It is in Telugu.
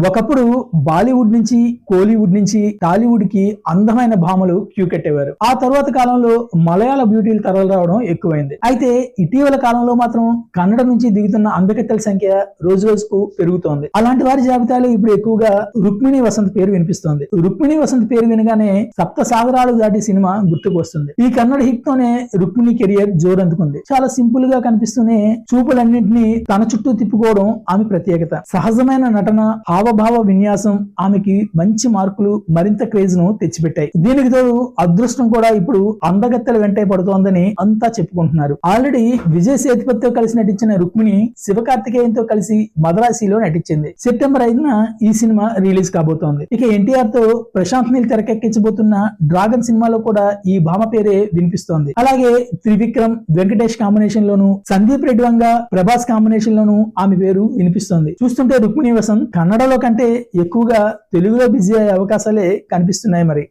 ఒకప్పుడు బాలీవుడ్ నుంచి కోలీవుడ్ నుంచి టాలీవుడ్ కి అందమైన భామలు క్యూ కట్టేవారు. ఆ తర్వాత కాలంలో మలయాళ బ్యూటీలు తరలి రావడం ఎక్కువైంది. అయితే ఇటీవల కాలంలో మాత్రం కన్నడ నుంచి దిగుతున్న అందకత్తెల సంఖ్య రోజు రోజుకు పెరుగుతోంది. అలాంటి వారి జాబితాలో ఇప్పుడు ఎక్కువగా రుక్మిణి వసంత్ పేరు వినిపిస్తోంది. రుక్మిణి వసంత్ పేరు వినగానే సప్త సాగరాలు దాటి సినిమా గుర్తుకు వస్తుంది. ఈ కన్నడ హిట్ తోనే రుక్మిణి కెరియర్ జోరందుకుంది. చాలా సింపుల్ గా కనిపిస్తూనే చూపులన్నింటినీ తన చుట్టూ తిప్పుకోవడం ఆమె ప్రత్యేకత. సహజమైన నటన, హావభావ విన్యాసం ఆమెకి మంచి మార్కులు, మరింత క్రేజ్ ను తెచ్చిపెట్టాయి. దీనికి తోడు అదృష్టం కూడా ఇప్పుడు అందగత్తెల వెంటే పడుతోందని అంతా చెప్పుకుంటున్నారు. ఆల్రెడీ విజయ్ సేతుపతితో కలిసి నటించిన రుక్మిణి శివకార్తికేయన్తో కలిసి మదరాసిలో నటించింది. సెప్టెంబర్ 5న ఈ సినిమా రిలీజ్ కాబోతోంది. ఇక ఎన్టీఆర్ తో ప్రశాంత్ నీల్ తెరకెక్కించబోతున్న డ్రాగన్ సినిమాలో కూడా ఈ భామ పేరే వినిపిస్తోంది. అలాగే త్రివిక్రమ్, వెంకటేష్ కాంబినేషన్ లోను, సందీప్ రెడ్డి వంగ, ప్రభాస్ కాంబినేషన్ లోను ఆమె పేరు వినిపిస్తోంది. చూస్తుంటే రుక్మిణి వసంత్ కన్నడలో కంటే ఎక్కువగా తెలుగులో బిజీ అయ్యే అవకాశాలే కనిపిస్తున్నాయి మరి.